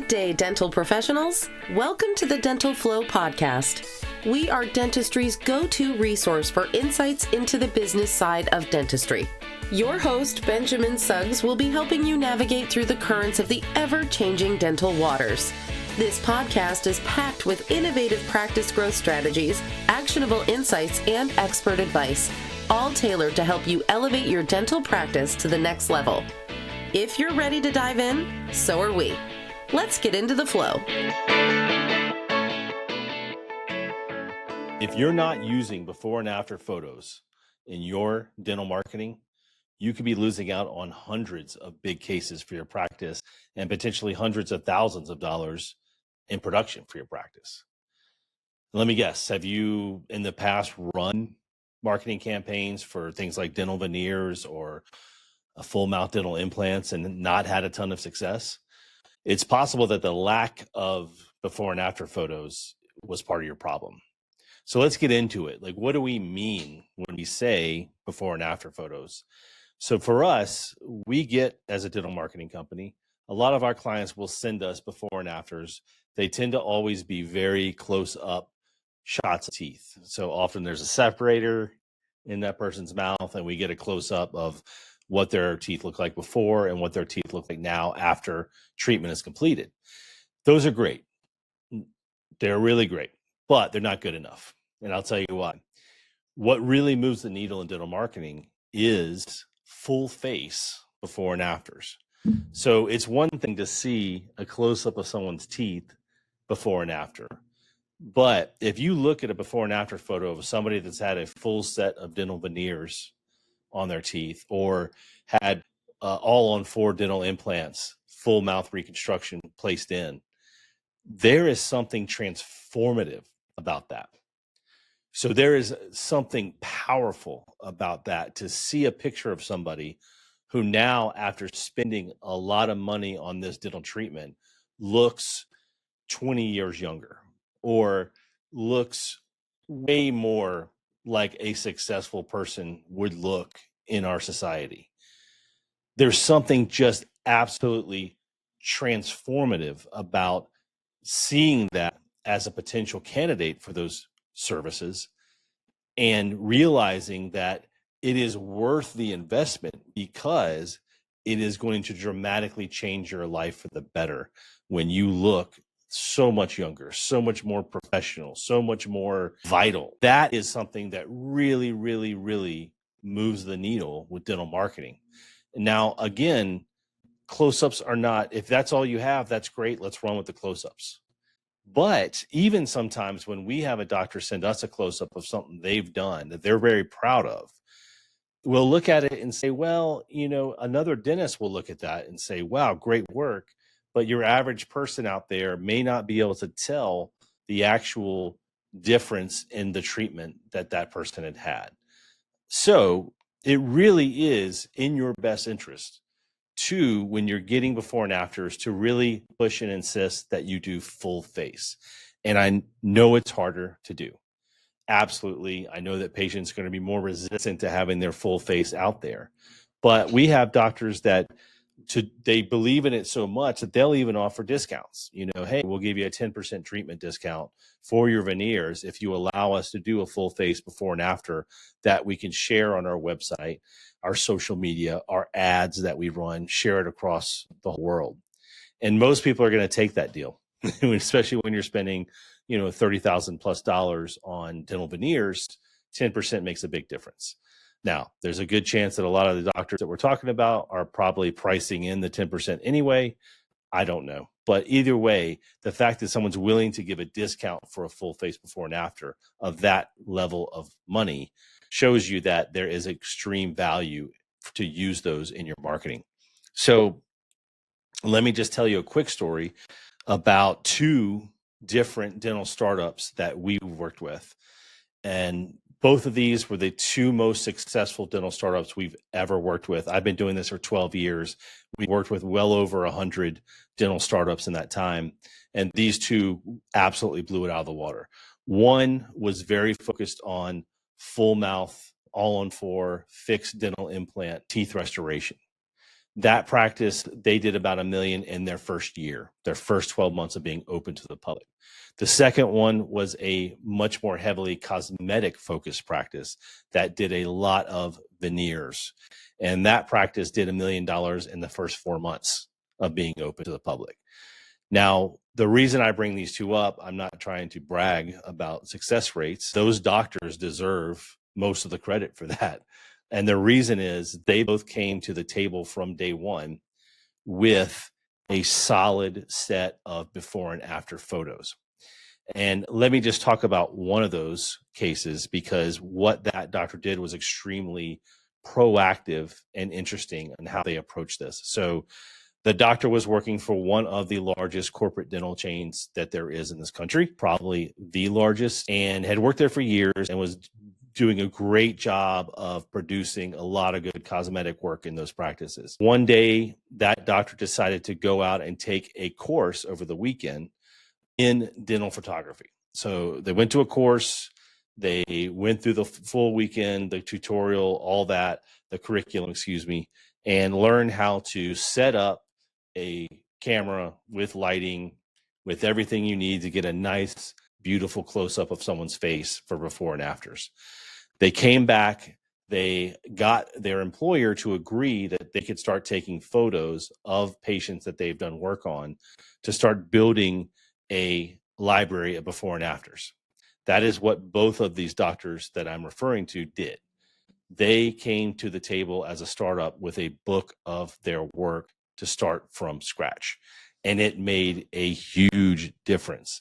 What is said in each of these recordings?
Good day, dental professionals. Welcome to the Dental Flow podcast. We are dentistry's go-to resource for insights into the business side of dentistry. Your host, Benjamin Suggs, will be helping you navigate through the currents of the ever-changing dental waters. This podcast is packed with innovative practice growth strategies, actionable insights, and expert advice, all tailored to help you elevate your dental practice to the next level. If you're ready to dive in, so are we. Let's get into the flow. If you're not using before and after photos in your dental marketing, you could be losing out on hundreds of big cases for your practice and potentially hundreds of thousands of dollars in production for your practice. Let me guess, have you in the past run marketing campaigns for things like dental veneers or full mouth dental implants and not had a ton of success? It's possible that the lack of before and after photos was part of your problem. So let's get into it. Like, what do we mean when we say before and after photos? So for us, we get, as a dental marketing company, a lot of our clients will send us before and afters. They tend to always be very close up shots of teeth. So often there's a separator in that person's mouth and we get a close up of what their teeth look like before and what their teeth look like now after treatment is completed. Those are great. They're really great, but they're not good enough. And I'll tell you why. What really moves the needle in dental marketing is full face before and afters. So it's one thing to see a close-up of someone's teeth before and after. But if you look at a before and after photo of somebody that's had a full set of dental veneers on their teeth or had all on 4 dental implants, full mouth reconstruction placed in, there is something transformative about that. So there is something powerful about that, to see a picture of somebody who now, after spending a lot of money on this dental treatment, looks 20 years younger or looks way more like a successful person would look in our society. There's something just absolutely transformative about seeing that as a potential candidate for those services and realizing that it is worth the investment because it is going to dramatically change your life for the better when you look so much younger, so much more professional, so much more vital. That is something that really, really, really moves the needle with dental marketing. Now, again, close-ups are not, if that's all you have, that's great. Let's run with the close-ups. But even sometimes when we have a doctor send us a close-up of something they've done that they're very proud of, we'll look at it and say, well, another dentist will look at that and say, wow, great work. But your average person out there may not be able to tell the actual difference in the treatment that that person had had. So it really is in your best interest to, when you're getting before and afters, to really push and insist that you do full face. And I know it's harder to do. Absolutely. I know that patients are going to be more resistant to having their full face out there. But we have doctors that they believe in it so much that they'll even offer discounts. Hey, we'll give you a 10% treatment discount for your veneers if you allow us to do a full face before and after that we can share on our website, our social media, our ads that we run, share it across the whole world. And most people are going to take that deal, especially when you're spending, $30,000 plus on dental veneers. 10% makes a big difference. Now, there's a good chance that a lot of the doctors that we're talking about are probably pricing in the 10% anyway. I don't know. But either way, the fact that someone's willing to give a discount for a full face before and after of that level of money shows you that there is extreme value to use those in your marketing. So let me just tell you a quick story about 2 different dental startups that we worked with. And both of these were the 2 most successful dental startups we've ever worked with. I've been doing this for 12 years. We worked with well over 100 dental startups in that time. And these 2 absolutely blew it out of the water. One was very focused on full mouth, all on 4 fixed dental implant teeth restoration. That practice, they did about $1 million in their first year, their first 12 months of being open to the public. The second one was a much more heavily cosmetic focused practice that did a lot of veneers. And that practice did $1 million in the first 4 months of being open to the public. Now, the reason I bring these two up, I'm not trying to brag about success rates. Those doctors deserve most of the credit for that. And the reason is they both came to the table from day one with a solid set of before and after photos. And let me just talk about one of those cases, because what that doctor did was extremely proactive and interesting in how they approached this. So the doctor was working for one of the largest corporate dental chains that there is in this country, probably the largest, and had worked there for years and was doing a great job of producing a lot of good cosmetic work in those practices. One day, that doctor decided to go out and take a course over the weekend in dental photography. So they went to a course, they went through the full weekend, the tutorial, all that, the curriculum, and learned how to set up a camera with lighting, with everything you need to get a nice, beautiful close-up of someone's face for before and afters. They came back, they got their employer to agree that they could start taking photos of patients that they've done work on to start building a library of before and afters. That is what both of these doctors that I'm referring to did. They came to the table as a startup with a book of their work to start from scratch. And it made a huge difference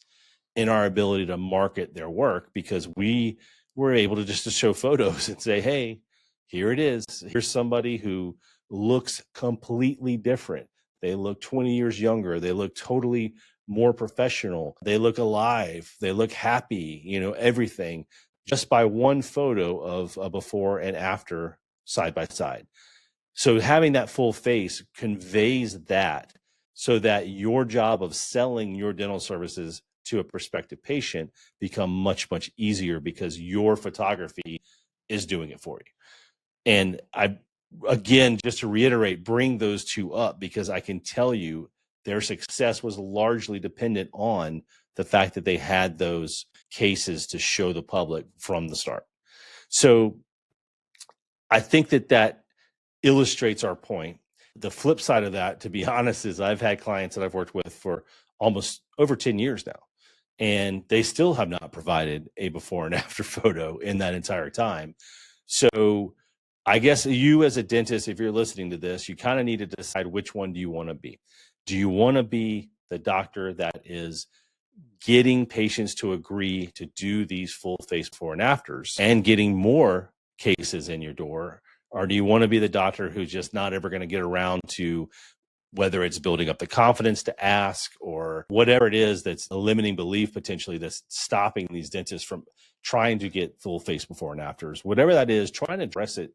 in our ability to market their work, because we were able to just to show photos and say, hey, here it is. Here's somebody who looks completely different. They look 20 years younger. They look totally more professional. They look alive. They look happy, everything, just by one photo of a before and after side by side. So having that full face conveys that, so that your job of selling your dental services to a prospective patient become much, much easier, because your photography is doing it for you. And I, again, just to reiterate, bring those two up because I can tell you their success was largely dependent on the fact that they had those cases to show the public from the start. So I think that illustrates our point. The flip side of that, to be honest, is I've had clients that I've worked with for almost over 10 years now, and they still have not provided a before and after photo in that entire time. So I guess you as a dentist, if you're listening to this, you kind of need to decide which one do you want to be. Do you want to be the doctor that is getting patients to agree to do these full face before and afters and getting more cases in your door? Or do you want to be the doctor who's just not ever going to get around to, whether it's building up the confidence to ask or whatever it is that's a limiting belief potentially that's stopping these dentists from trying to get full face before and afters? Whatever that is, try and address it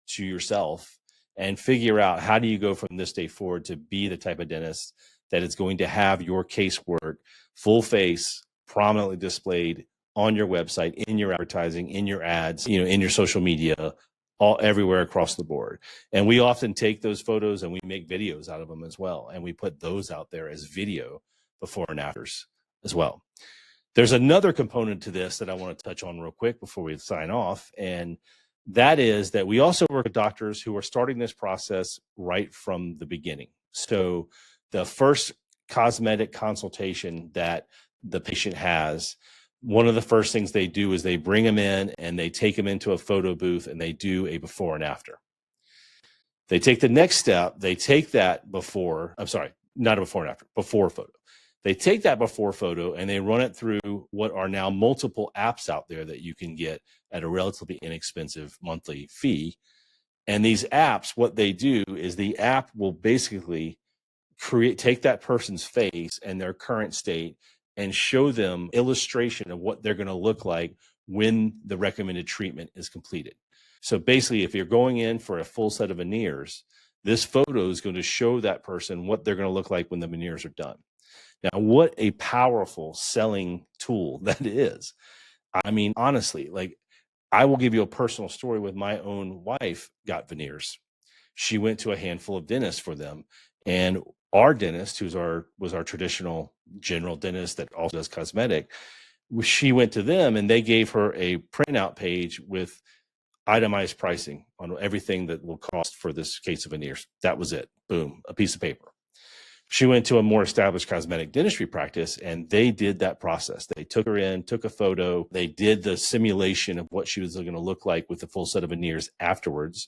to yourself and figure out, how do you go from this day forward to be the type of dentist that is going to have your casework full face, prominently displayed on your website, in your advertising, in your ads, in your social media, all everywhere across the board. And we often take those photos and we make videos out of them as well. And we put those out there as video before and afters as well. There's another component to this that I want to touch on real quick before we sign off. And that is that we also work with doctors who are starting this process right from the beginning. So the first cosmetic consultation that the patient has, one of the first things they do is they bring them in and they take them into a photo booth and they do a before and after. They take the next step. They take that before photo. They take that before photo and they run it through what are now multiple apps out there that you can get at a relatively inexpensive monthly fee. And these apps, what they do is the app will basically take that person's face and their current state and show them illustration of what they're going to look like when the recommended treatment is completed. So basically, if you're going in for a full set of veneers, this photo is going to show that person what they're going to look like when the veneers are done. Now, what a powerful selling tool that is. I mean, honestly, I will give you a personal story with my own wife got veneers. she went to a handful of dentists for them. And our dentist, was our traditional general dentist that also does cosmetic, she went to them and they gave her a printout page with itemized pricing on everything that will cost for this case of veneers. That was it. Boom, a piece of paper. She went to a more established cosmetic dentistry practice and they did that process. They took her in, took a photo. They did the simulation of what she was going to look like with a full set of veneers afterwards.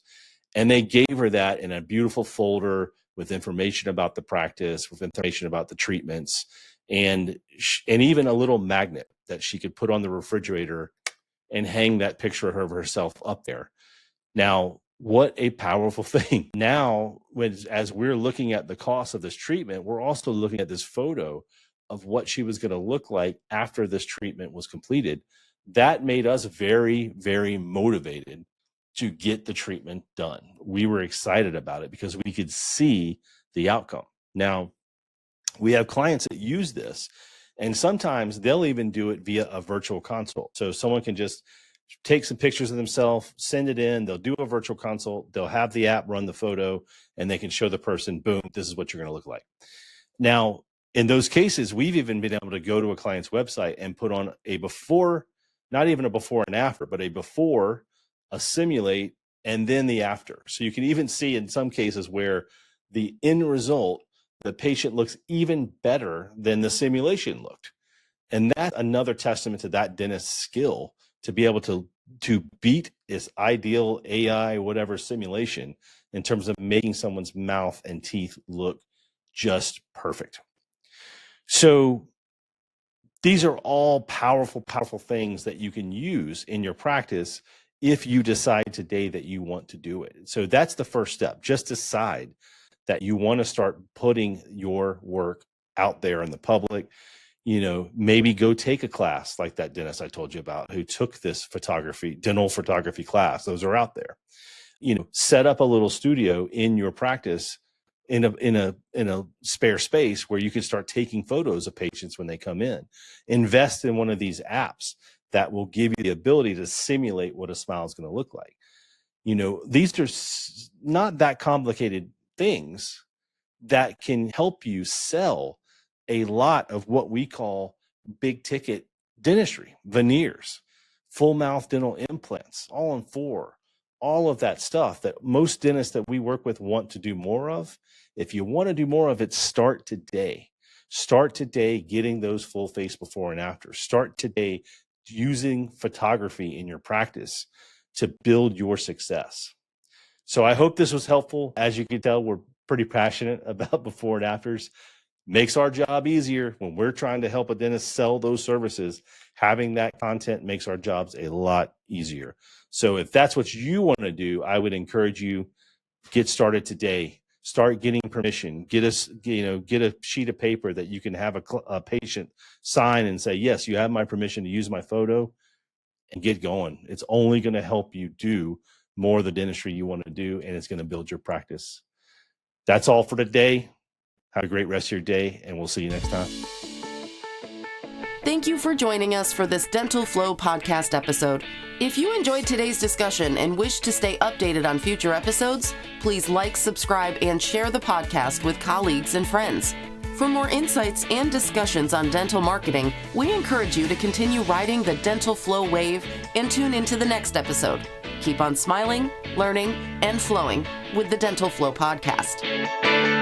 And they gave her that in a beautiful folder with information about the practice, with information about the treatments, and even a little magnet that she could put on the refrigerator and hang that picture of herself up there. Now, what a powerful thing. Now, as we're looking at the cost of this treatment, we're also looking at this photo of what she was going to look like after this treatment was completed. That made us very, very motivated to get the treatment done. We were excited about it because we could see the outcome. Now, we have clients that use this, and sometimes they'll even do it via a virtual consult. So someone can just take some pictures of themselves, send it in, they'll do a virtual consult, they'll have the app run the photo, and they can show the person, boom, this is what you're going to look like. Now, in those cases, we've even been able to go to a client's website and put on a before, not even a before and after, but a before, a simulate, and then the after. So you can even see in some cases where the end result, the patient looks even better than the simulation looked. And that's another testament to that dentist's skill to be able to beat this ideal AI, whatever simulation in terms of making someone's mouth and teeth look just perfect. So these are all powerful, powerful things that you can use in your practice if you decide today that you want to do it. So that's the first step. Just decide that you want to start putting your work out there in the public. You know, maybe go take a class like that dentist I told you about who took this dental photography class. Those are out there. You know, set up a little studio in your practice in a spare space where you can start taking photos of patients when they come in. Invest in one of these apps that will give you the ability to simulate what a smile is going to look like. You know, these are not that complicated things that can help you sell a lot of what we call big ticket dentistry, veneers, full mouth dental implants, all in four, all of that stuff that most dentists that we work with want to do more of. If you want to do more of it, start today. Start today getting those full face before and after. Start today using photography in your practice to build your success. So I hope this was helpful. As you can tell, we're pretty passionate about before and afters. Makes our job easier when we're trying to help a dentist sell those services. Having that content makes our jobs a lot easier. So if that's what you want to do, I would encourage you, get started today. Start getting permission. Get a sheet of paper that you can have a patient sign and say, yes, you have my permission to use my photo, and get going. It's only going to help you do more of the dentistry you want to do, and it's going to build your practice. That's all for today. Have a great rest of your day, and we'll see you next time. Thank you for joining us for this Dental Flow podcast episode. If you enjoyed today's discussion and wish to stay updated on future episodes, please like, subscribe, and share the podcast with colleagues and friends. For more insights and discussions on dental marketing, we encourage you to continue riding the Dental Flow wave and tune into the next episode. Keep on smiling, learning, and flowing with the Dental Flow podcast.